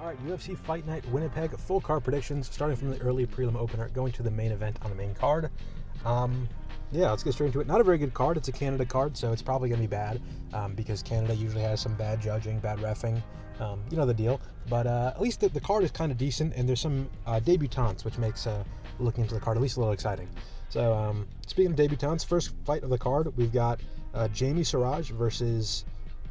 All right, UFC Fight Night Winnipeg, full card predictions, starting from the early prelim opener, going to the main event on the main card. Yeah, let's get straight into it. Not a very good card. It's a Canada card, so it's probably going to be bad because Canada usually has some bad judging, bad reffing. You know the deal. But at least the card is kind of decent, and there's some debutantes, which makes looking into the card at least a little exciting. So speaking of debutantes, first fight of the card, we've got Jamey Siraj versus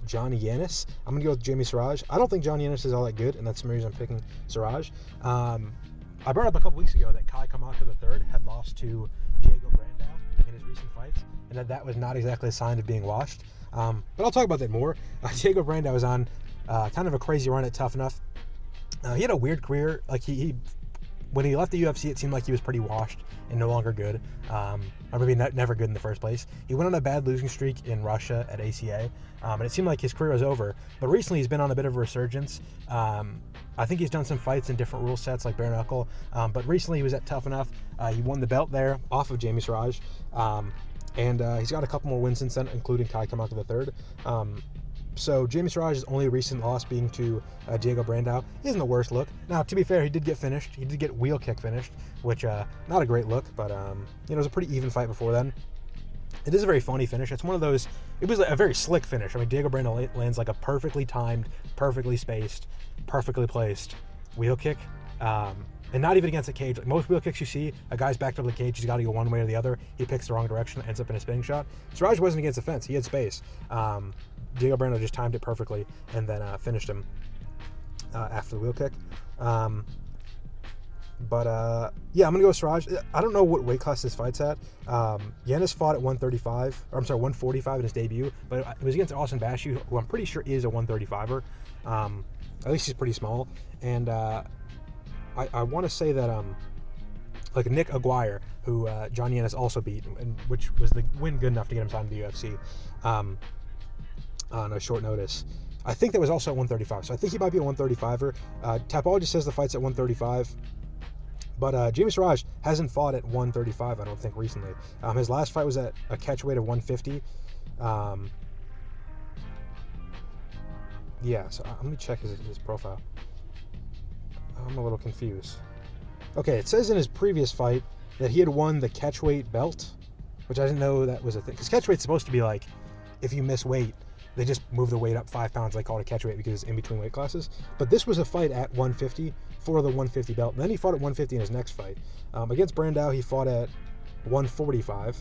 Yannis. I'm going to go with Jamey Siraj. I don't think Yannis is all that good, and that's the reason I'm picking Siraj. I brought up a couple weeks ago that Kai Kamaka III had lost to Diego Brandao in his recent fights, and that was not exactly a sign of being washed. But I'll talk about that more. Diego Brandao was on kind of a crazy run at Tough Enough. He had a weird career. Like he when he left the UFC, it seemed like he was pretty washed and no longer good, or maybe never good in the first place. He went on a bad losing streak in Russia at ACA, and it seemed like his career was over. But recently, he's been on a bit of a resurgence. I think he's done some fights in different rule sets like bare knuckle, but recently he was at Tough Enough. He won the belt there off of Jamey Siraj, and he's got a couple more wins since then, including Kai Kamaka III. So Jamey Siraj's only recent loss being to Diego Brandao isn't the worst look. Now, to be fair, he did get finished. He did get wheel kick finished, which not a great look, but it was a pretty even fight before then. It is a very funny finish. It's one of those. It was a very slick finish. I mean, Diego Brandao lands like a perfectly timed, perfectly spaced, perfectly placed wheel kick. And not even against a cage. Like most wheel kicks you see, a guy's backed up the cage, he's got to go one way or the other. He picks the wrong direction, ends up in a spinning shot. Siraj wasn't against the fence. He had space. Diego Brandao just timed it perfectly and then finished him after the wheel kick. Yeah, I'm going to go with Siraj. I don't know what weight class this fight's at. Yannis fought at 145 in his debut, but it was against Austin Bashu, who I'm pretty sure is a 135er. At least he's pretty small. And I want to say that like Nick Aguirre, who John Yannis also beat, and which was the win good enough to get him signed to the UFC on a short notice. I think that was also at 135, so I think he might be a 135er. Tapology says the fight's at 135, but Jamey Siraj hasn't fought at 135, I don't think, recently. His last fight was at a catch weight of 150. Yeah, so let me check his profile. I'm a little confused. Okay, it says in his previous fight that he had won the catchweight belt, which I didn't know that was a thing. Because catchweight's supposed to be like, if you miss weight, they just move the weight up 5 pounds. They call it a catchweight because it's in between weight classes. But this was a fight at 150 for the 150 belt. And then he fought at 150 in his next fight. Against Brandao, he fought at 145,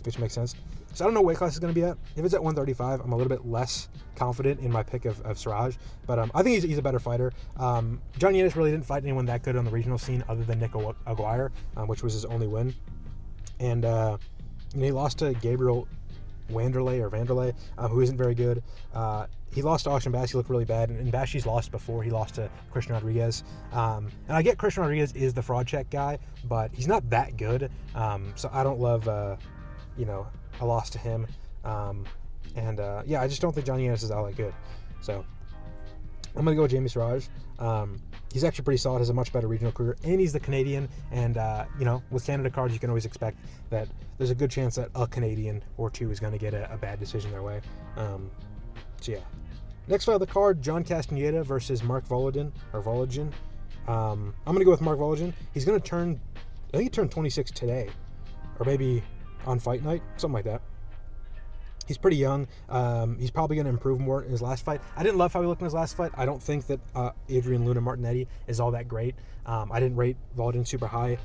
which makes sense. So I don't know what weight class it's going to be at. If it's at 135, I'm a little bit less confident in my pick of Siraj. But I think he's a better fighter. John Yannis really didn't fight anyone that good on the regional scene other than Nick Aguirre, which was his only win. And he lost to Gabriel Vanderlei, who isn't very good. He lost to Austin Bashu, looked really bad. And Bashi's lost before. He lost to Christian Rodriguez. And I get Christian Rodriguez is the fraud check guy, but he's not that good. So I don't love, a loss to him. Yeah, I just don't think John Yannis is all that good. So I'm going to go with Jamey Siraj. He's actually pretty solid, has a much better regional career, and he's the Canadian. And, with Canada cards, you can always expect that there's a good chance that a Canadian or two is going to get a bad decision their way. So, yeah. Next fight of the card, John Castaneda versus Mark Vologdin. I'm going to go with Mark Vologdin. He's going to I think he turned 26 today, or maybe on fight night, something like that. He's pretty young. He's probably going to improve more in his last fight. I didn't love how he looked in his last fight. I don't think that Adrian Luna Martinetti is all that great. I didn't rate Vologdin super high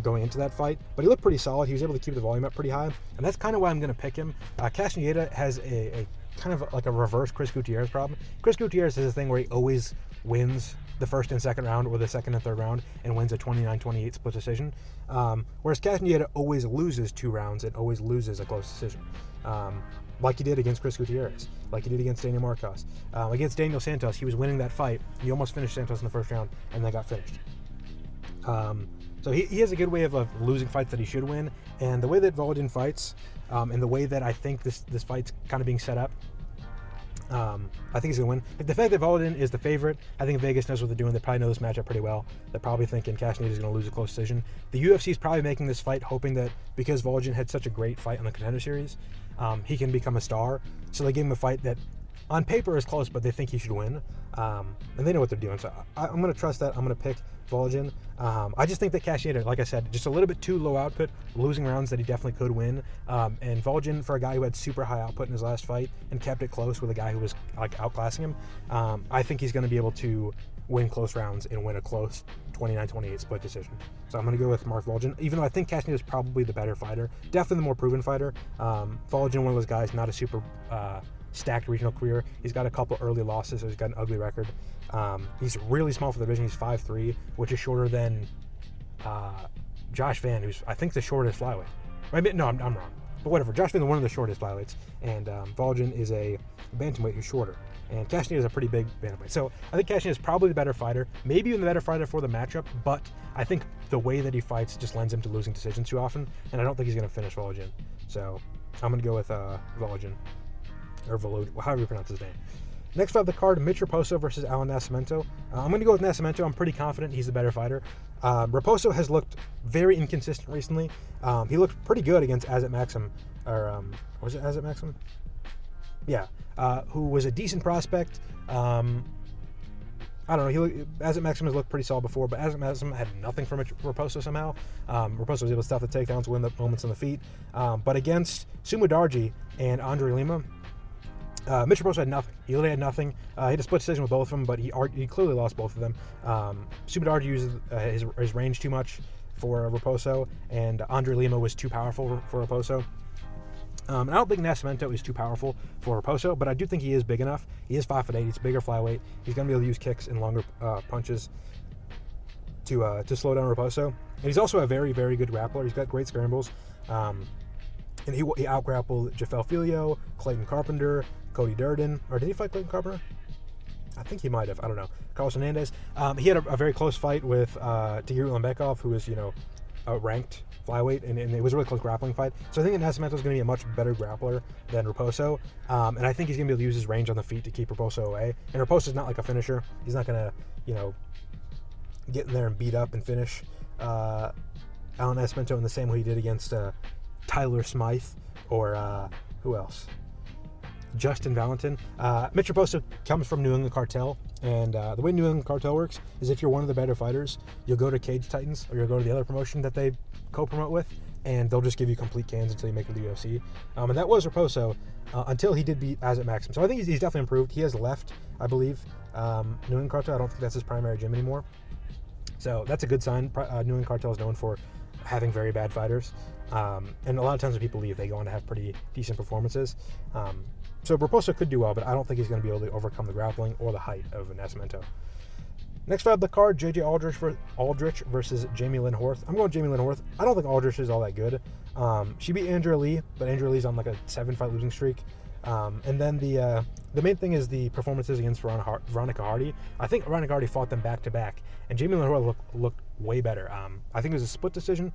going into that fight, but he looked pretty solid. He was able to keep the volume up pretty high, and that's kind of why I'm going to pick him. Castaneda has a kind of like a reverse Chris Gutierrez problem. Chris Gutierrez has a thing where he always wins the first and second round or the second and third round and wins a 29-28 split decision. Whereas Castaneda always loses 2 rounds and always loses a close decision. Like he did against Chris Gutierrez, like he did against Daniel Marcos. Against Daniel Santos, he was winning that fight. He almost finished Santos in the first round and then got finished. So he has a good way of losing fights that he should win. And the way that Vologdin fights, and the way that I think this fight's kind of being set up, I think he's going to win. If the fact that Vologdin is the favorite, I think Vegas knows what they're doing. They probably know this matchup pretty well. They're probably thinking Castaneda is going to lose a close decision. The UFC is probably making this fight hoping that because Vologdin had such a great fight on the Contender Series, he can become a star. So they gave him a fight that on paper is close, but they think he should win. And they know what they're doing. So I'm going to trust that. I'm going to pick Vologdin. I just think that Castaneda, like I said, just a little bit too low output, losing rounds that he definitely could win. And Vologdin, for a guy who had super high output in his last fight and kept it close with a guy who was like outclassing him, I think he's going to be able to win close rounds and win a close 29-28 split decision. So I'm going to go with Mark Vologdin, even though I think Castaneda is probably the better fighter, definitely the more proven fighter. Vologdin, one of those guys, not a super stacked regional career. He's got a couple early losses, so he's got an ugly record. He's really small for the division. He's 5'3", which is shorter than Josh Van, who's I think the shortest flyweight. Right? No, I'm wrong. But whatever. Josh Van is one of the shortest flyweights, and Vologdin is a bantamweight who's shorter. And Castaneda is a pretty big bantamweight. So I think Castaneda is probably the better fighter, maybe even the better fighter for the matchup, but I think the way that he fights just lends him to losing decisions too often, and I don't think he's going to finish Vologdin. So I'm going to go with Vologdin, or Vologdin, however you pronounce his name. Next fight of the card, Mitch Raposo versus Allan Nascimento. I'm going to go with Nascimento. I'm pretty confident he's the better fighter. Raposo has looked very inconsistent recently. He looked pretty good against Azat Maxim, or was it Azat Maxim? Yeah, who was a decent prospect. I don't know. Azat Maxim has looked pretty solid before, but Azat Maxim had nothing from Raposo somehow. Raposo was able to stuff the takedowns, win the moments on the feet. But against Sumo Darji and Andre Lima, Mitch Raposo had nothing. He literally had nothing. He had a split decision with both of them, but he clearly lost both of them. Sumo Darji used his range too much for Raposo, and Andre Lima was too powerful for Raposo. And I don't think Nascimento is too powerful for Raposo, but I do think he is big enough. He is 5'8". He's a bigger flyweight. He's going to be able to use kicks and longer punches to slow down Raposo. And he's also a very, very good grappler. He's got great scrambles. And he out-grappled Jafel Filio, Clayton Carpenter, Cody Durden. Or did he fight Clayton Carpenter? I think he might have. I don't know. Carlos Hernandez. He had a very close fight with Tigir Ulanbekov, who is, a ranked flyweight, and it was a really close grappling fight. So I think that Nascimento is going to be a much better grappler than Raposo, and I think he's going to be able to use his range on the feet to keep Raposo away. And Raposo's not like a finisher. He's not going to, get in there and beat up and finish Allan Nascimento in the same way he did against Tyler Smythe or who else? Justin Valentin. Mitch Raposo comes from New England Cartel, and the way New England Cartel works is if you're one of the better fighters, you'll go to Cage Titans, or you'll go to the other promotion that they co-promote with, and they'll just give you complete cans until you make it to the UFC. And that was Raposo until he did beat Azat Maxim. So I think he's definitely improved. He has left, I believe, New England Cartel. I don't think that's his primary gym anymore. So that's a good sign. New England Cartel is known for having very bad fighters. And a lot of times when people leave, they go on to have pretty decent performances. So Raposo could do well, but I don't think he's going to be able to overcome the grappling or the height of Nascimento. Next fight of the card, J.J. Aldrich versus Jamey Lynn Horth. I'm going Jamey Lynn Horth. I don't think Aldrich is all that good. She beat Andrea Lee, but Andrea Lee's on like a 7-fight losing streak. And then the main thing is the performances against Veronica Hardy. I think Veronica Hardy fought them back-to-back, and Jamey Lynn Horth looked way better. I think it was a split decision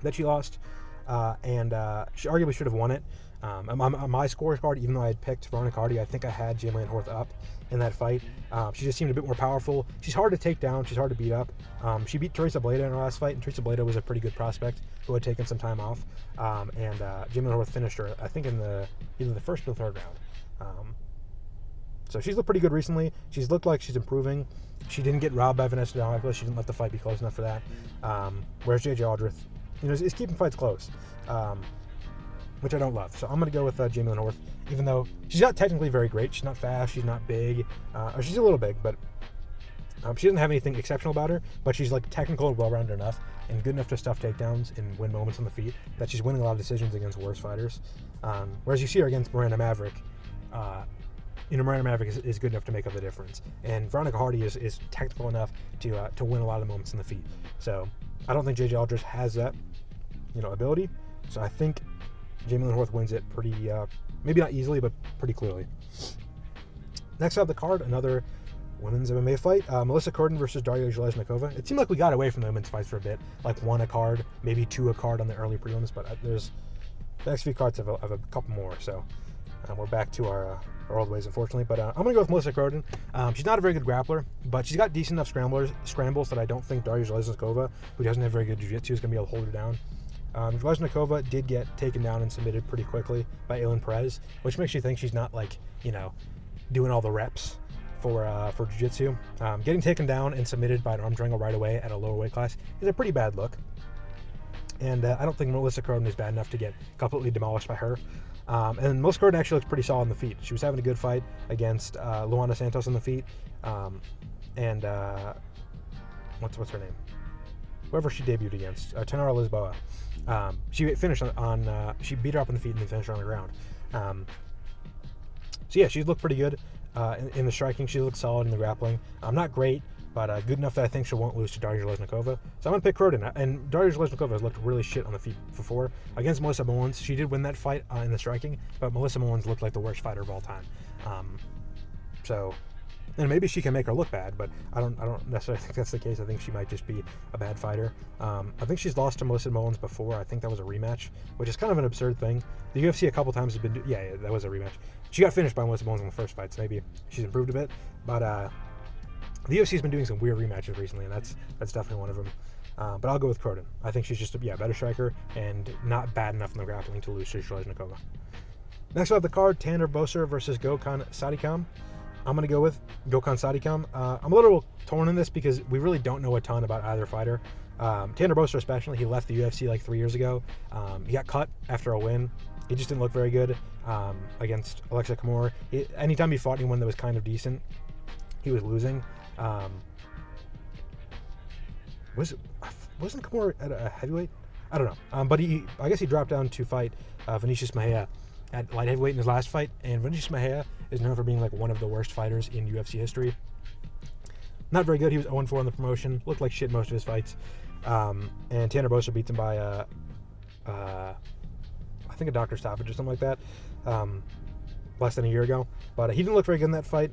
that she lost, and she arguably should have won it. On my scorecard, even though I had picked Veronica Hardy, I think I had Jamey Lynn Horth up in that fight. She just seemed a bit more powerful. She's hard to take down. She's hard to beat up. She beat Teresa Bleda in her last fight, and Teresa Bleda was a pretty good prospect who had taken some time off. And Jamey Lynn Horth finished her, I think, in either the first or the third round. So she's looked pretty good recently. She's looked like she's improving. She didn't get robbed by Vanessa Delgado. She didn't let the fight be close enough for that. Whereas J.J. Aldrich, is keeping fights close. Which I don't love. So I'm going to go with Jamey Lynn Horth, even though she's not technically very great. She's not fast. She's not big. Or she's a little big, but she doesn't have anything exceptional about her, but she's like technical and well-rounded enough and good enough to stuff takedowns and win moments on the feet that she's winning a lot of decisions against worse fighters. Whereas you see her against Miranda Maverick, Miranda Maverick is good enough to make up the difference. And Veronica Hardy is technical enough to win a lot of the moments in the feet. So I don't think J.J. Aldrich has that, ability. So I think Jamey Lynn Horth wins it pretty, maybe not easily, but pretty clearly. Next up the card, another women's MMA fight. Melissa Croden versus Darya Zheleznyakova. It seemed like we got away from the women's fights for a bit, like one a card, maybe two a card on the early prelims, but the next few cards have a couple more, so we're back to our old ways, unfortunately. But I'm going to go with Melissa Croden. She's not a very good grappler, but she's got decent enough scrambles that I don't think Darya Zheleznyakova, who doesn't have very good jiu-jitsu, is going to be able to hold her down. Zheleznyakova did get taken down and submitted pretty quickly by Allan Perez, which makes you think she's not like, doing all the reps for jiu-jitsu. Getting taken down and submitted by an arm triangle right away at a lower weight class is a pretty bad look. And I don't think Melissa Croden is bad enough to get completely demolished by her. And Melissa Croden actually looks pretty solid on the feet. She was having a good fight against Luana Santos on the feet. What's her name? Whoever she debuted against, Tenara Lisboa. She finished she beat her up on the feet and then finished her on the ground. So yeah, she looked pretty good in the striking. She looked solid in the grappling. Not great, but good enough that I think she won't lose to Darya Zheleznyakova. So I'm going to pick Croden. And Darya Zheleznyakova has looked really shit on the feet before. Against Melissa Mullins, she did win that fight in the striking, but Melissa Mullins looked like the worst fighter of all time. And maybe she can make her look bad, but I don't necessarily think that's the case. I think she might just be a bad fighter. I think she's lost to Melissa Mullins before. I think that was a rematch, which is kind of an absurd thing. The UFC a couple times has been... Yeah, that was a rematch. She got finished by Melissa Mullins in the first fight, so maybe she's improved a bit. But the UFC's been doing some weird rematches recently, and that's definitely one of them. But I'll go with Croden. I think she's just a better striker and not bad enough in the grappling to lose to Zheleznyakova. Next we have the card, Tanner Boser versus Gokhan Saricam. I'm going to go with Gokhan Saricam. I'm a little torn in this because we really don't know a ton about either fighter. Tanner Boser especially, he left the UFC like 3 years ago. He got cut after a win. He just didn't look very good against Alexa Kimura. Anytime he fought anyone that was kind of decent, he was losing. Wasn't Kimura at a heavyweight? I don't know. But I guess he dropped down to fight Vinicius Mejia at light heavyweight in his last fight, and Vinicius Mejia is known for being like one of the worst fighters in UFC history. Not very good. He was 0-4 in the promotion. Looked like shit most of his fights. And Tanner Boser beats him by I think a doctor stoppage or something like that, less than a year ago. But he didn't look very good in that fight.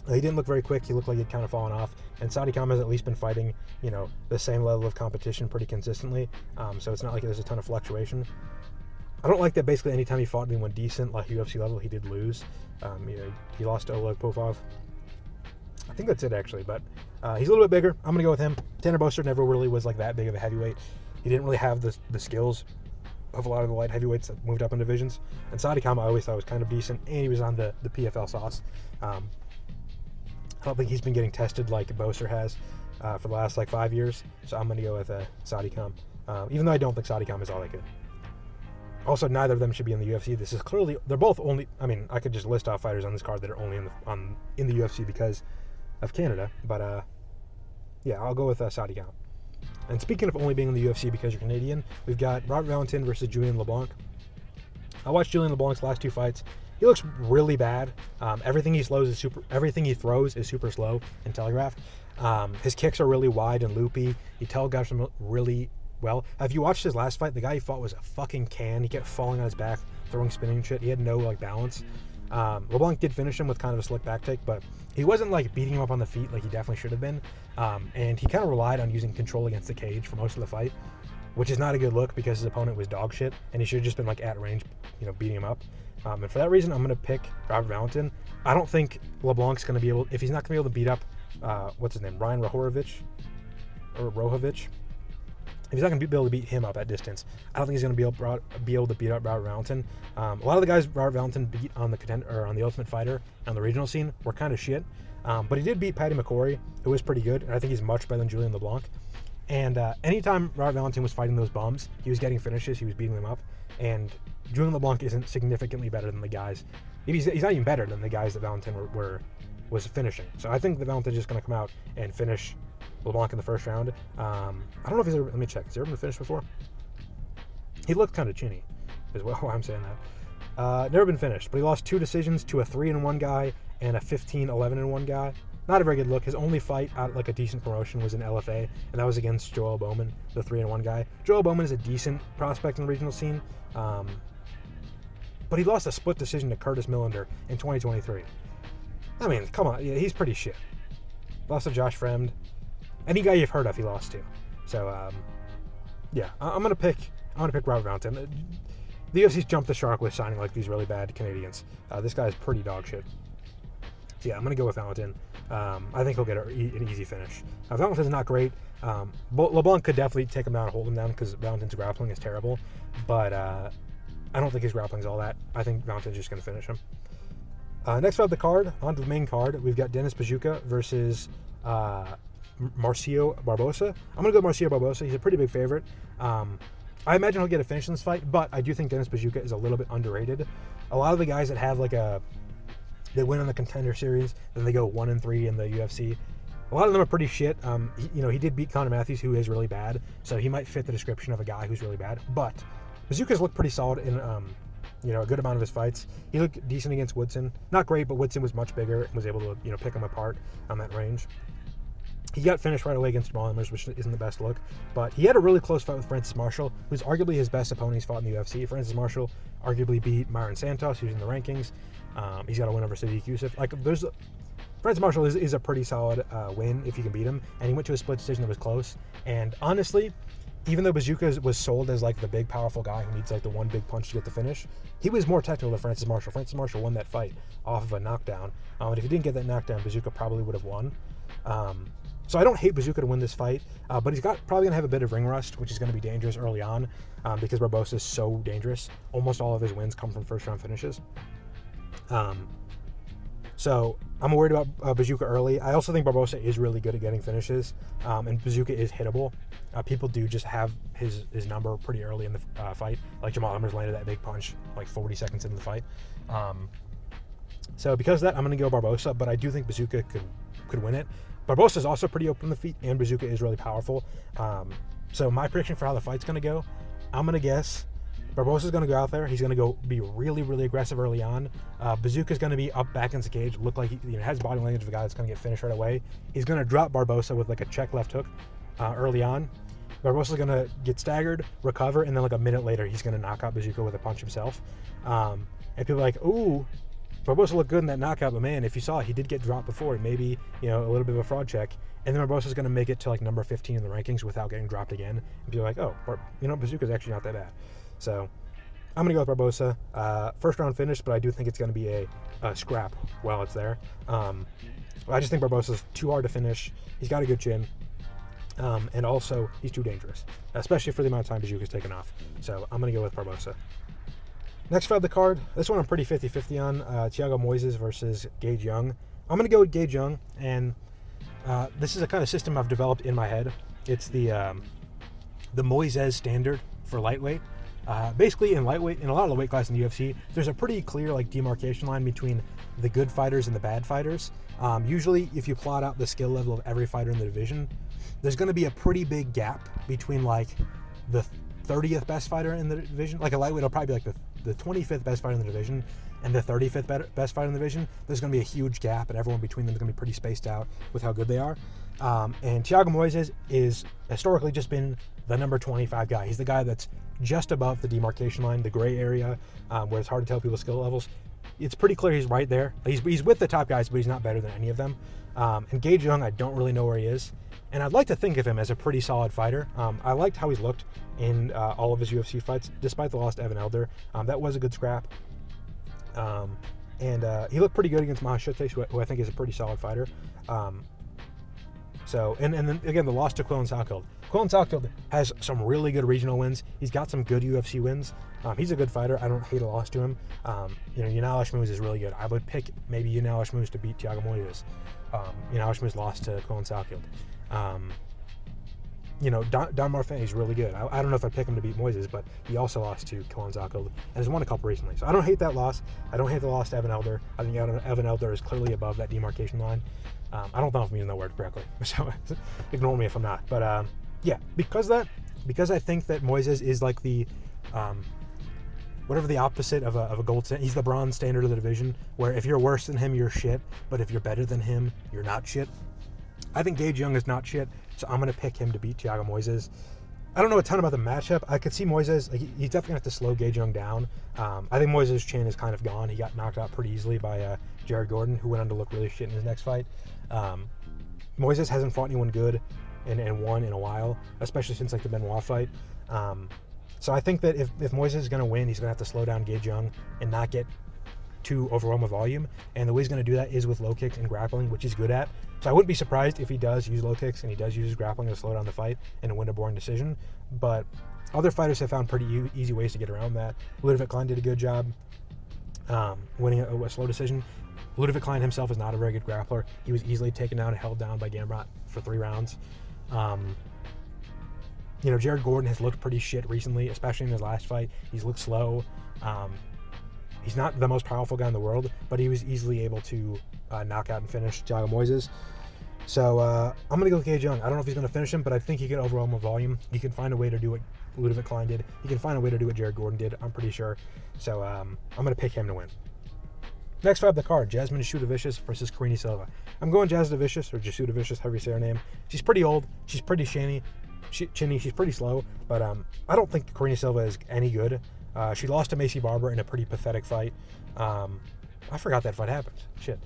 He didn't look very quick. He looked like he'd kind of fallen off. And Saricam has at least been fighting, the same level of competition pretty consistently. So it's not like there's a ton of fluctuation. I don't like that basically anytime he fought anyone decent, like UFC level, he did lose. He lost to Oleg Popov. I think that's it actually, but he's a little bit bigger. I'm going to go with him. Tanner Boser never really was like that big of a heavyweight. He didn't really have the skills of a lot of the light heavyweights that moved up in divisions. And Saricam I always thought was kind of decent, and he was on the PFL sauce. I don't think he's been getting tested like Boser has for the last 5 years, so I'm going to go with Saricam, even though I don't think Saricam is all that good. Also, neither of them should be in the UFC. This is clearly, they're both only, I could just list off fighters on this card that are only in the UFC because of Canada, but yeah, I'll go with Saricam. And speaking of only being in the UFC because you're Canadian, we've got Robert Valentin versus Julien Leblanc. I watched Julien Leblanc's last 2 fights. He looks really bad. Everything he throws is super slow and telegraphed. His kicks are really wide and loopy. He telegraphs them really well. Have you watched his last fight? The guy he fought was a fucking can. He kept falling on his back, throwing spinning shit. He had no balance. LeBlanc did finish him with kind of a slick back take, but he wasn't beating him up on the feet like he definitely should have been. And he kind of relied on using control against the cage for most of the fight, which is not a good look because his opponent was dog shit, and he should have just been at range, beating him up. And for that reason, I'm going to pick Robert Valentin. I don't think LeBlanc's going to be able, if he's not going to be able to beat up, what's his name, Ryan Rohovich. If he's not going to be able to beat him up at distance, I don't think he's going to be able to beat up Robert Valentin. A lot of the guys Robert Valentin beat on the Ultimate Fighter on the regional scene were kind of shit. But he did beat Paddy McCrory, who was pretty good, and I think he's much better than Julien Leblanc. And anytime Robert Valentin was fighting those bums, he was getting finishes, he was beating them up. And Julien Leblanc isn't significantly better than the guys. He's not even better than the guys that Valentin was finishing. So I think that Valentin's just going to come out and finish LeBlanc in the first round. I don't know if he's ever, let me check. Has he ever been finished before? He looked kind of chinny, is why I'm saying that. Never been finished, but he lost 2 decisions to a 3-1 guy and a 15-11-1 guy. Not a very good look. His only fight out a decent promotion was in LFA, and that was against Joel Bowman, the 3-1 guy. Joel Bowman is a decent prospect in the regional scene, but he lost a split decision to Curtis Millender in 2023. I mean, come on, yeah, he's pretty shit. Lost to Josh Fremd. Any guy you've heard of, he lost to. So, yeah, I'm gonna pick Robert Valentin. The UFC's jumped the shark with signing these really bad Canadians. This guy's pretty dog shit. So yeah, I'm going to go with Valentin. I think he'll get an easy finish. Valentin's not great. LeBlanc could definitely take him down and hold him down because Valentin's grappling is terrible. But I don't think his grappling's all that. I think Valentin's just going to finish him. Next up the card, onto the main card, we've got Denis Buzukja versus Marcio Barbosa. I'm going to go Marcio Barbosa. He's a pretty big favorite. I imagine he'll get a finish in this fight, but I do think Denis Buzukja is a little bit underrated. A lot of the guys that have they win on the Contender Series, then they go 1-3 in the UFC. A lot of them are pretty shit. He did beat Conor Matthews, who is really bad, so he might fit the description of a guy who's really bad. But Buzukja's looked pretty solid in a good amount of his fights. He looked decent against Woodson. Not great, but Woodson was much bigger and was able to pick him apart on that range. He got finished right away against Jamal Emmers, which isn't the best look. But he had a really close fight with Francis Marshall, who's arguably his best opponent he's fought in the UFC. Francis Marshall arguably beat Myron Santos, who's in the rankings. He's got a win over Sadiq Yusuf. Francis Marshall is a pretty solid win if you can beat him. And he went to a split decision that was close. And honestly, even though Buzukja was sold as the big powerful guy who needs the one big punch to get the finish, he was more technical than Francis Marshall. Francis Marshall won that fight off of a knockdown. And if he didn't get that knockdown, Buzukja probably would have won. So I don't hate Buzukja to win this fight, but he's probably going to have a bit of ring rust, which is going to be dangerous early on because Barbosa is so dangerous. Almost all of his wins come from first-round finishes. So I'm worried about Buzukja early. I also think Barbosa is really good at getting finishes, and Buzukja is hittable. People do just have his number pretty early in the fight. Jamal Emmers landed that big punch 40 seconds into the fight. So because of that, I'm going to go Barbosa, but I do think Buzukja could win it. Barbosa is also pretty open on the feet, and Buzukja is really powerful. So my prediction for how the fight's going to go, I'm going to guess Barbosa's going to go out there. He's going to be really, really aggressive early on. Buzukja's going to be up back into the cage, look like he has body language of a guy that's going to get finished right away. He's going to drop Barbosa with a check left hook early on. Barbosa's going to get staggered, recover, and then a minute later, he's going to knock out Buzukja with a punch himself. And people are like, ooh, Barbosa looked good in that knockout, but man, if you saw it, he did get dropped before, and maybe, a little bit of a fraud check. And then Barbosa's going to make it to number 15 in the rankings without getting dropped again. And people are like, oh, Buzukja's actually not that bad. So I'm going to go with Barbosa. First round finish, but I do think it's going to be a scrap while it's there. I just think Barbosa's too hard to finish. He's got a good chin. And also, he's too dangerous, especially for the amount of time Buzukja's taken off. So I'm going to go with Barbosa. Next fight of the card, this one I'm pretty 50-50 on, Thiago Moises versus Gage Young. I'm going to go with Gage Young, and this is a kind of system I've developed in my head. It's the Moises standard for lightweight. Basically, in lightweight, in a lot of the weight classes in the UFC, there's a pretty clear demarcation line between the good fighters and the bad fighters. Usually, if you plot out the skill level of every fighter in the division, there's going to be a pretty big gap between the 30th best fighter in the division. A lightweight will probably be the 25th best fighter in the division and the 35th best fighter in the division. There's going to be a huge gap, and everyone between them is going to be pretty spaced out with how good they are. And Thiago Moises is historically just been the number 25 guy. He's the guy that's just above the demarcation line, the gray area, where it's hard to tell people's skill levels. It's pretty clear he's right there. He's with the top guys, but he's not better than any of them. And Gage Young, I don't really know where he is. And I'd like to think of him as a pretty solid fighter. I liked how he's looked in all of his UFC fights, despite the loss to Evan Elder. That was a good scrap. And he looked pretty good against Mahashute, who I think is a pretty solid fighter. And then again, the loss to Quillen Salkild. Quillen Salkild has some really good regional wins. He's got some good UFC wins. He's a good fighter. I don't hate a loss to him. Yanal Ashmouz is really good. I would pick maybe Yanal Ashmouz to beat Thiago Moises. Yanal Ashmouz lost to Quillen Salkild. Don Marfin is really good. I don't know if I'd pick him to beat Moises, but he also lost to Quillen Salkild and has won a couple recently. So I don't hate that loss. I don't hate the loss to Evan Elder. I think Evan Elder is clearly above that demarcation line. I don't know if I'm using that word correctly, so ignore me if I'm not. But because I think that Moises is the whatever the opposite of a gold standard. He's the bronze standard of the division, where if you're worse than him, you're shit, but if you're better than him, you're not shit. I think Gage Young is not shit, so I'm going to pick him to beat Thiago Moises. I don't know a ton about the matchup. I could see Moises, he's definitely going to have to slow Gage Young down. I think Moises' chin is kind of gone. He got knocked out pretty easily by Jared Gordon, who went on to look really shit in his next fight. Moises hasn't fought anyone good and won in a while, especially since the Benoit fight. So I think that if Moises is going to win, he's going to have to slow down Gage Young and not get to overwhelm with volume, and the way he's going to do that is with low kicks and grappling, which he's good at. So I wouldn't be surprised if he does use low kicks and he does use his grappling to slow down the fight and win a boring decision. But other fighters have found pretty easy ways to get around that. Ludovic Klein did a good job winning a slow decision. Ludovic Klein himself is not a very good grappler. He was easily taken down and held down by Gamrot for 3 rounds. Jared Gordon has looked pretty shit recently, especially in his last fight. He's looked slow. He's not the most powerful guy in the world, but he was easily able to knock out and finish Thiago Moises. So I'm going to go with Cage Young. I don't know if he's going to finish him, but I think he can overwhelm with volume. He can find a way to do what Ludovic Klein did. He can find a way to do what Jared Gordon did, I'm pretty sure. So I'm going to pick him to win. Next fight of the card, Jasmine Jasudavicius versus Karine Silva. I'm going Jasudavicius, or Jasudavicius, however you say her name. She's pretty old. She's pretty chinny. She's pretty slow, but I don't think Karine Silva is any good. She lost to Maycee Barber in a pretty pathetic fight. I forgot that fight happened. Shit.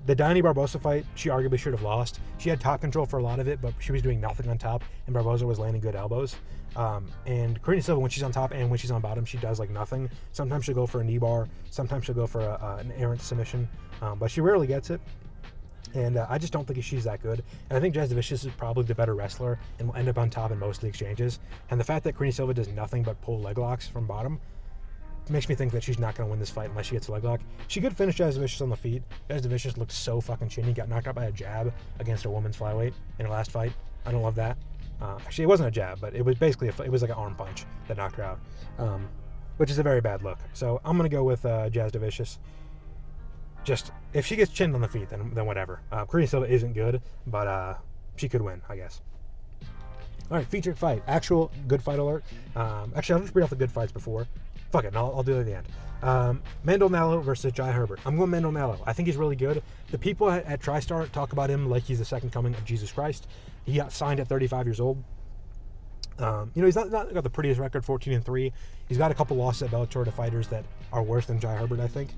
The Diane Barbosa fight, she arguably should have lost. She had top control for a lot of it, but she was doing nothing on top, and Barbosa was landing good elbows. And Karine Silva, when she's on top and when she's on bottom, she does like nothing. Sometimes she'll go for a knee bar. Sometimes she'll go for an errant submission, but she rarely gets it. And I just don't think she's that good. And I think Jasudavicius is probably the better wrestler and will end up on top in most of the exchanges. And the fact that Karine Silva does nothing but pull leg locks from bottom makes me think that she's not going to win this fight unless she gets a leg lock. She could finish Jasudavicius on the feet. Jasudavicius looked so fucking chinny. Got knocked out by a jab against a woman's flyweight in her last fight. I don't love that. Actually, it wasn't a jab, but it was basically it was like an arm punch that knocked her out, which is a very bad look. So I'm going to go with Jasudavicius. Just, if she gets chinned on the feet, then whatever. Karine Silva isn't good, but she could win, I guess. All right, featured fight. Actual good fight alert. Actually, I'll just read off the good fights before. Fuck it, I'll do it at the end. Mandel versus Jai Herbert. I'm going Mandel. I think he's really good. The people at TriStar talk about him like he's the second coming of Jesus Christ. He got signed at 35 years old. He's not got the prettiest record, 14-3. He's got a couple losses at Bellator to fighters that are worse than Jai Herbert, I think.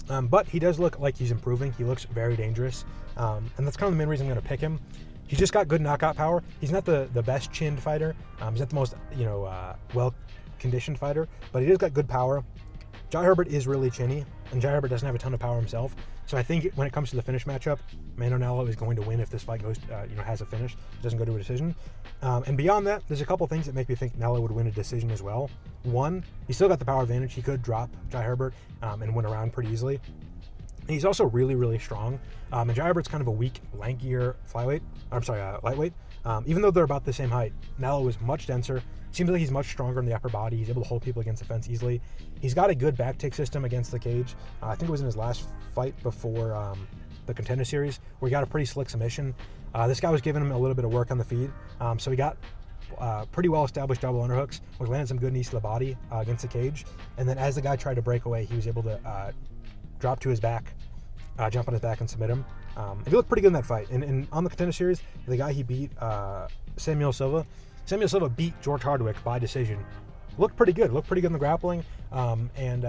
But he does look like he's improving. He looks very dangerous. And that's kind of the main reason I'm going to pick him. He's just got good knockout power. He's not the best chinned fighter. He's not the most, well-conditioned fighter. But he does got good power. Jai Herbert is really chinny. And Jai Herbert doesn't have a ton of power himself. So I think when it comes to the finish matchup, Mandel is going to win if this fight goes, has a finish. It doesn't go to a decision. And beyond that, there's a couple things that make me think Nello would win a decision as well. One, he's still got the power advantage. He could drop Jai Herbert and win a round pretty easily. And he's also really, really strong. And Jai Herbert's kind of a weak, lankier lightweight. Even though they're about the same height, Nello is much denser. Seems like he's much stronger in the upper body. He's able to hold people against the fence easily. He's got a good back take system against the cage. I think it was in his last fight before the Contender Series, where he got a pretty slick submission. This guy was giving him a little bit of work on the feet. So he got pretty well-established double underhooks, which landed some good knees to the body against the cage. And then as the guy tried to break away, he was able to drop to his back, jump on his back and submit him. And he looked pretty good in that fight. And on the Contender Series, the guy he beat, Samuel Silva beat George Hardwick by decision. Looked pretty good in the grappling. And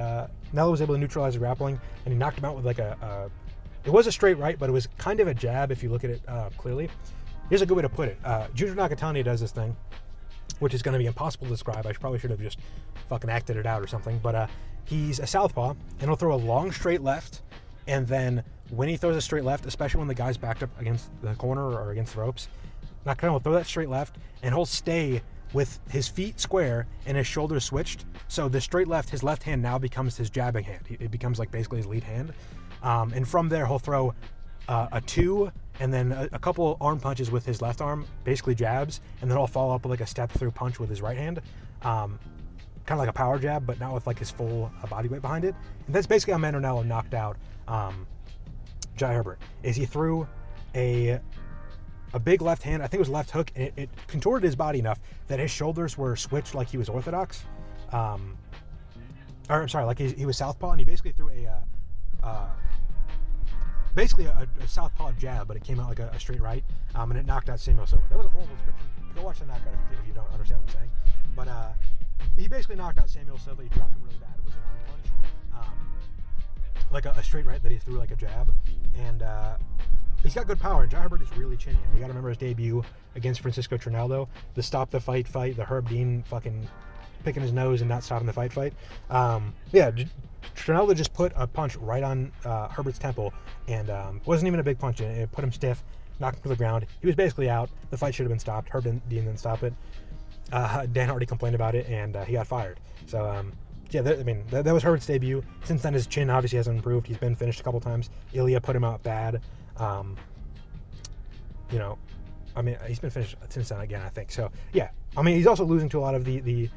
Nello was able to neutralize the grappling, and he knocked him out with like it was a straight right, but it was kind of a jab if you look at it clearly. Here's a good way to put it. Juju Nakatani does this thing, which is going to be impossible to describe. I probably should have just fucking acted it out or something. But he's a southpaw, and he'll throw a long straight left, and then when he throws a straight left, especially when the guy's backed up against the corner or against the ropes, Nakatani will throw that straight left, and he'll stay with his feet square and his shoulders switched. So the straight left, his left hand now becomes his jabbing hand. It becomes like basically his lead hand. And from there, he'll throw a 2 and then a couple arm punches with his left arm, basically jabs, and then he'll follow up with like a step-through punch with his right hand. Kind of like a power jab, but not with like his full body weight behind it. And that's basically how Mandel knocked out Jai Herbert, is he threw a big left hand, I think it was left hook, and it contorted his body enough that his shoulders were switched like he was orthodox. Like he was southpaw, and he basically threw a southpaw jab, but it came out like a straight right, and it knocked out Samuel Silva. That was a horrible description. Go watch the knockout if you don't understand what I'm saying. But he basically knocked out Samuel Silva. He dropped him really bad with an arm punch, like a straight right that he threw like a jab, and he's got good power. And Jai Herbert is really chinny. And you got to remember his debut against Francisco Trinaldo, the stop the fight, the Herb Dean fucking picking his nose and not stopping the fight. Castaneda just put a punch right on Herbert's temple, and wasn't even a big punch. It put him stiff, knocked him to the ground. He was basically out. The fight should have been stopped. Herbert didn't stop it. Dan already complained about it, and he got fired. So, yeah, that was Herbert's debut. Since then, his chin obviously hasn't improved. He's been finished a couple times. Ilya put him out bad. He's been finished since then again, I think. So, yeah. He's also losing to a lot of the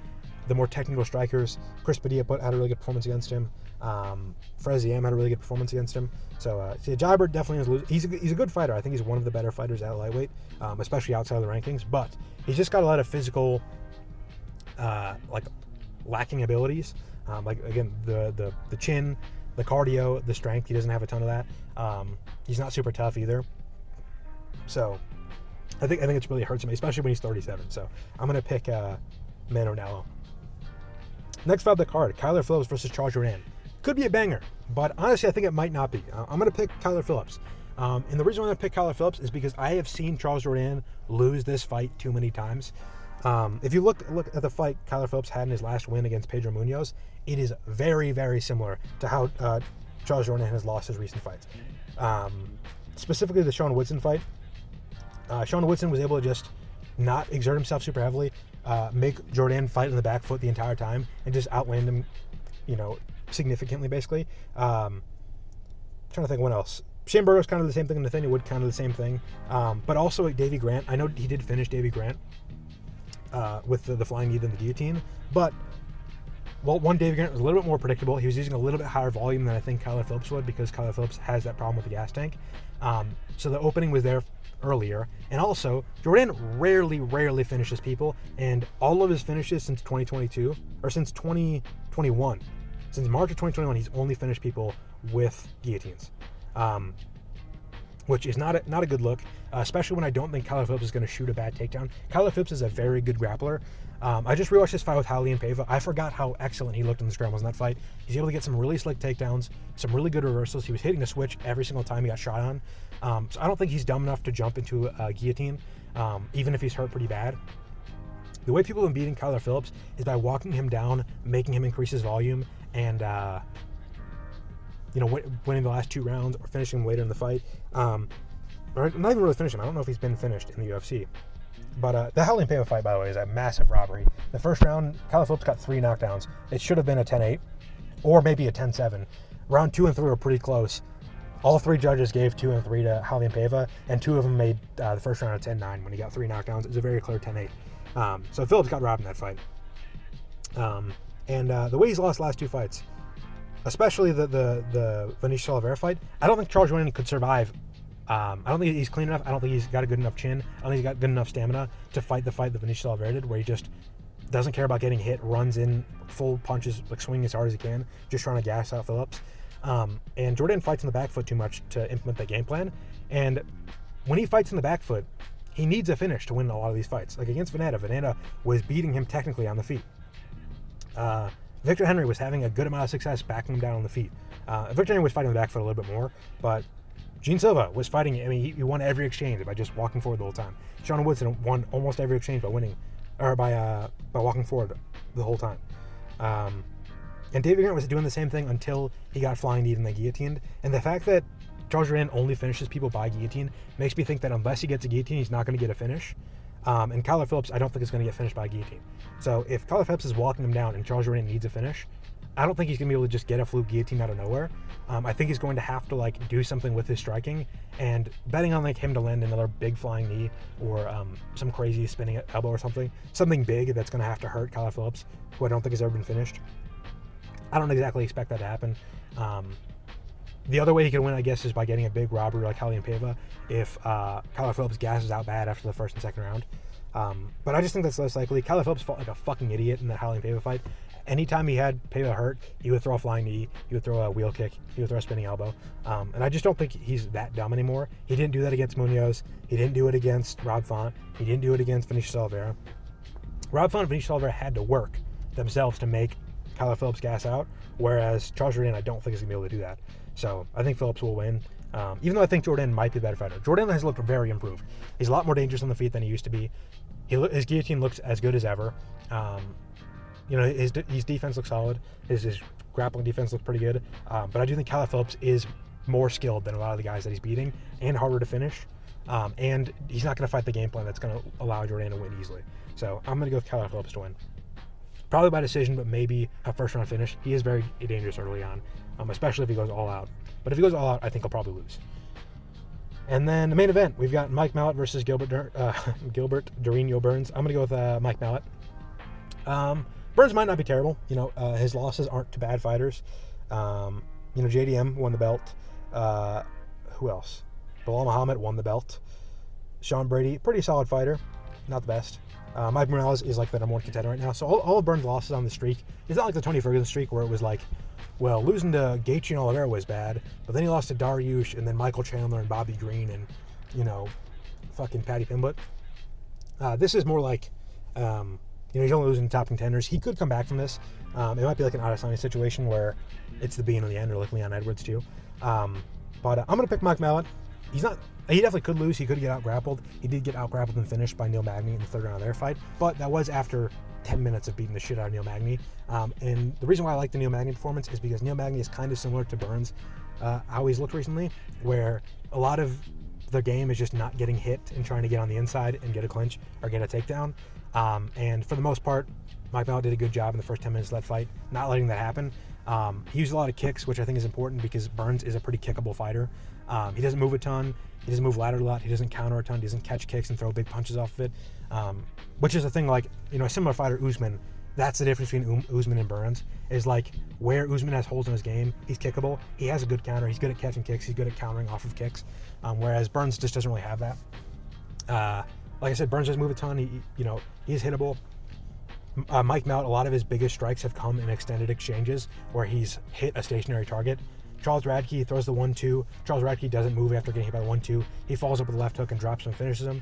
more technical strikers. Chris Padilla had a really good performance against him. Freziam had a really good performance against him. So, Jybert definitely is losing. He's a good fighter. I think he's one of the better fighters at lightweight, especially outside of the rankings. But he's just got a lot of physical, lacking abilities. The chin, the cardio, the strength. He doesn't have a ton of that. He's not super tough either. So, I think it's really hurts him, especially when he's 37. So, I'm gonna pick Manonello. Next fight of the card, Kyler Phillips versus Charles Jourdain. Could be a banger, but honestly, I think it might not be. I'm going to pick Kyler Phillips. And the reason I'm going to pick Kyler Phillips is because I have seen Charles Jourdain lose this fight too many times. If you look at the fight Kyler Phillips had in his last win against Pedro Munoz, it is very, very similar to how Charles Jourdain has lost his recent fights. Specifically the Sean Woodson fight. Sean Woodson was able to just not exert himself super heavily, make Jourdain fight in the back foot the entire time, and just outland him, significantly, basically. Trying to think what else. Shane Burgos kind of the same thing, and Nathaniel Wood kind of the same thing. But also Davey Grant. I know he did finish Davey Grant with the flying knee than the guillotine, but Davey Grant was a little bit more predictable. He was using a little bit higher volume than I think Kyler Phillips would, because Kyler Phillips has that problem with the gas tank. So the opening was there earlier, and also Jourdain rarely finishes people, and all of his finishes since 2022 or since 2021, since March of 2021, he's only finished people with guillotines, which is not a good look, especially when I don't think Kyler Phillips is going to shoot a bad takedown. Kyler Phillips is a very good grappler. I just rewatched this fight with Julian Paiva. I forgot how excellent he looked in the scrambles in that fight. He's able to get some really slick takedowns, some really good reversals. He was hitting the switch every single time he got shot on. So I don't think he's dumb enough to jump into a guillotine, even if he's hurt pretty bad. The way people have been beating Kyler Phillips is by walking him down, making him increase his volume, and winning the last 2 rounds or finishing him later in the fight. Or not even really finish him. I don't know if he's been finished in the UFC. But the Julian Paiva fight, by the way, is a massive robbery. The first round, Kyler Phillips got 3 knockdowns. It should have been a 10-8 or maybe a 10-7. Round 2 and 3 were pretty close. All 3 judges gave 2 and 3 to Julian Paiva, and 2 of them made the first round a 10-9 when he got 3 knockdowns. It was a very clear 10-8. So Phillips got robbed in that fight. And the way he's lost the last 2 fights, especially the Vinicius Oliveira fight, I don't think Charles Jourdain could survive. I don't think he's clean enough. I don't think he's got a good enough chin. I don't think he's got good enough stamina to fight the fight that Vinicius Oliveira did, where he just doesn't care about getting hit, runs in full punches, swinging as hard as he can, just trying to gas out Phillips. And Jourdain fights in the back foot too much to implement that game plan. And when he fights in the back foot, he needs a finish to win a lot of these fights. Like against Vanetta was beating him technically on the feet. Victor Henry was having a good amount of success backing him down on the feet. Victor Henry was fighting the back foot a little bit more, but Gene Silva was fighting. He won every exchange by just walking forward the whole time. Sean Woodson won almost every exchange by winning, or by walking forward the whole time. And David Grant was doing the same thing until he got flying kneed and then guillotined. And the fact that Charles Jourdain only finishes people by guillotine makes me think that unless he gets a guillotine, he's not going to get a finish. And Kyler Phillips, I don't think is going to get finished by guillotine. So if Kyler Phillips is walking him down and Charles Jourdain needs a finish, I don't think he's going to be able to just get a fluke guillotine out of nowhere. I think he's going to have to do something with his striking, and betting on him to land another big flying knee or some crazy spinning elbow or something big that's going to have to hurt Kyler Phillips, who I don't think has ever been finished. I don't exactly expect that to happen. The other way he could win, I guess, is by getting a big robbery like Julian Paiva if Kyler Phillips gasses out bad after the first and second round. But I just think that's less likely. Kyler Phillips fought like a fucking idiot in that Julian Paiva fight. Anytime he had Paiva hurt, he would throw a flying knee, he would throw a wheel kick, he would throw a spinning elbow. And I just don't think he's that dumb anymore. He didn't do that against Munoz. He didn't do it against Rob Font. He didn't do it against Vinicius Oliveira. Rob Font and Vinicius Oliveira had to work themselves to make Kyler Phillips gas out, whereas Charles Jourdain, I don't think is going to be able to do that. So I think Phillips will win, even though I think Jourdain might be the better fighter. Jourdain has looked very improved. He's a lot more dangerous on the feet than he used to be. His guillotine looks as good as ever. His defense looks solid. His grappling defense looked pretty good. But I do think Phillips is more skilled than a lot of the guys that he's beating and harder to finish. And he's not going to fight the game plan that's going to allow Jourdain to win easily. So I'm going to go with Phillips to win. Probably by decision, but maybe a first-round finish. He is very dangerous early on, especially if he goes all out. But if he goes all out, I think he'll probably lose. And then the main event, we've got Mike Malott versus Gilbert Durinho Burns. I'm going to go with Mike Malott. Burns might not be terrible. His losses aren't to bad fighters. JDM won the belt. Who else? Bilal Muhammad won the belt. Sean Brady, pretty solid fighter. Not the best. Mike Morales is like the number one contender right now. So all of Burns' losses on the streak, it's not like the Tony Ferguson streak where it was like, well, losing to Gaethje and Oliveira was bad, but then he lost to Dariush and then Michael Chandler and Bobby Green and, fucking Paddy Pimblett. This is more like, he's only losing to top contenders. He could come back from this. It might be like an Adesanya situation where it's the beginning of the end, or like Leon Edwards too. But I'm going to pick Mike Malott. He definitely could lose. He could get out-grappled. He did get out-grappled and finished by Neil Magny in the third round of their fight, but that was after 10 minutes of beating the shit out of Neil Magny. And the reason why I like the Neil Magny performance is because Neil Magny is kind of similar to Burns, how he's looked recently, where a lot of the game is just not getting hit and trying to get on the inside and get a clinch or get a takedown. And for the most part, Mike Malott did a good job in the first 10 minutes of that fight, not letting that happen. He used a lot of kicks, which I think is important because Burns is a pretty kickable fighter. He doesn't move a ton. He doesn't move lateral a lot. He doesn't counter a ton. He doesn't catch kicks and throw big punches off of it, which is a thing like, a similar fighter, Usman. That's the difference between Usman and Burns, is like where Usman has holes in his game, he's kickable. He has a good counter. He's good at catching kicks. He's good at countering off of kicks, whereas Burns just doesn't really have that. Like I said, Burns doesn't move a ton. He's hittable. Mike Malott, a lot of his biggest strikes have come in extended exchanges where he's hit a stationary target. Charles Radke throws the 1-2. Charles Radke doesn't move after getting hit by the 1-2. He falls up with a left hook and drops him and finishes him.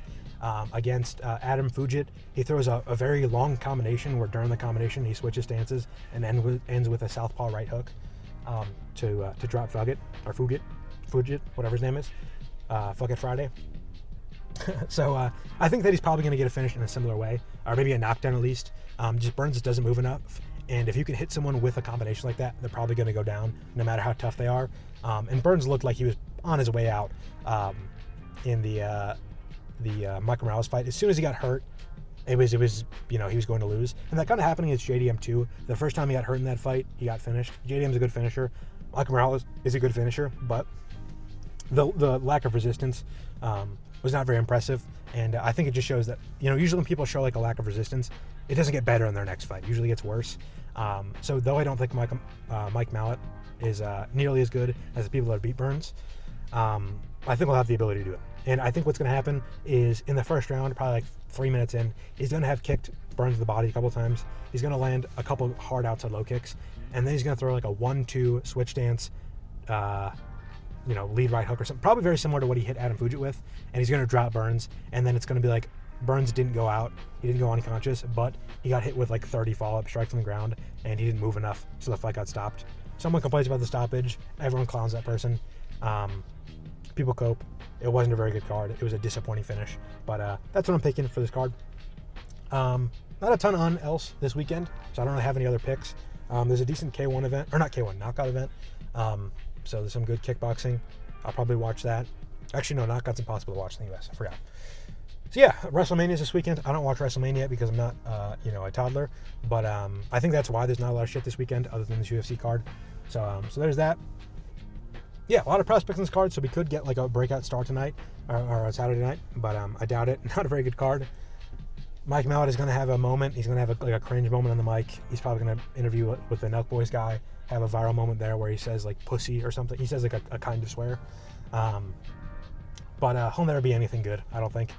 Against Adam Fugit, he throws a very long combination where during the combination he switches stances and ends with a southpaw right hook to drop Fugit, whatever his name is. Fuck it Friday. So I think that he's probably going to get a finish in a similar way, or maybe a knockdown at least. Just Burns just doesn't move enough. And if you can hit someone with a combination like that, they're probably going to go down no matter how tough they are. And Burns looked like he was on his way out in the Mike Morales fight. As soon as he got hurt, it was he was going to lose. And that kind of happened against JDM too. The first time he got hurt in that fight, he got finished. JDM's a good finisher. Mike Morales is a good finisher, but the lack of resistance was not very impressive. And I think it just shows that, usually when people show like a lack of resistance, it doesn't get better in their next fight. It usually gets worse. So though I don't think Mike Malott is nearly as good as the people that beat Burns, I think we'll have the ability to do it. And I think what's going to happen is in the first round, probably like 3 minutes in, he's going to have kicked Burns in the body a couple times. He's going to land a couple hard outside low kicks, and then he's going to throw like a 1-2 switch stance, lead right hook or something, probably very similar to what he hit Adam Fugit with, and he's going to drop Burns, and then it's going to be like Burns didn't go out, he didn't go unconscious, but he got hit with like 30 follow-up strikes on the ground, and he didn't move enough, so the fight got stopped. Someone complains about the stoppage, everyone clowns that person. People cope. It wasn't a very good card. It was a disappointing finish, but that's what I'm picking for this card. Not a ton on else this weekend, so I don't really have any other picks. There's a decent K1 event, or not K1, knockout event. So there's some good kickboxing. I'll probably watch that. Actually, no, knockout's impossible to watch in the US. I forgot. So yeah, WrestleMania's this weekend. I don't watch WrestleMania because I'm not, a toddler. But I think that's why there's not a lot of shit this weekend other than this UFC card. So there's that. Yeah, a lot of prospects in this card, so we could get like a breakout star tonight or Saturday night, but I doubt it. Not a very good card. Mike Malott is going to have a moment. He's going to have a cringe moment on the mic. He's probably going to interview with the Nelk Boys guy, have a viral moment there where he says like pussy or something. He says like a kind of swear. But he'll never be anything good, I don't think.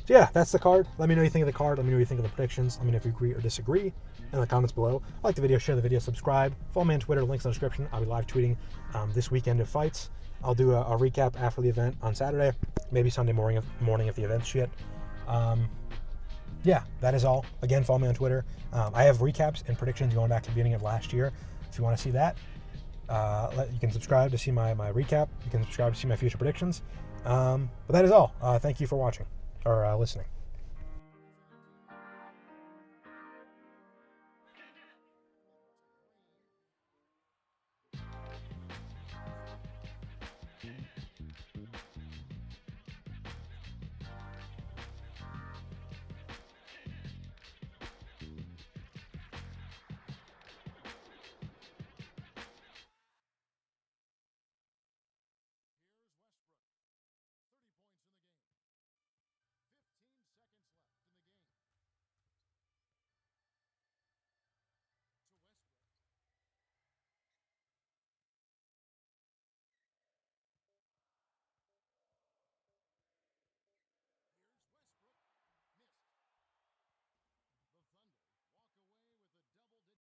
So yeah, that's the card. Let me know what you think of the card. Let me know what you think of the predictions. Let me know if you agree or disagree in the comments below. Like the video, share the video, subscribe. Follow me on Twitter, links in the description. I'll be live tweeting this weekend of fights. I'll do a recap after the event on Saturday, maybe Sunday morning if the event's shit. Yeah, that is all. Again, follow me on Twitter. I have recaps and predictions going back to the beginning of last year. If you want to see that, you can subscribe to see my recap. You can subscribe to see my future predictions. But that is all. Thank you for watching or listening.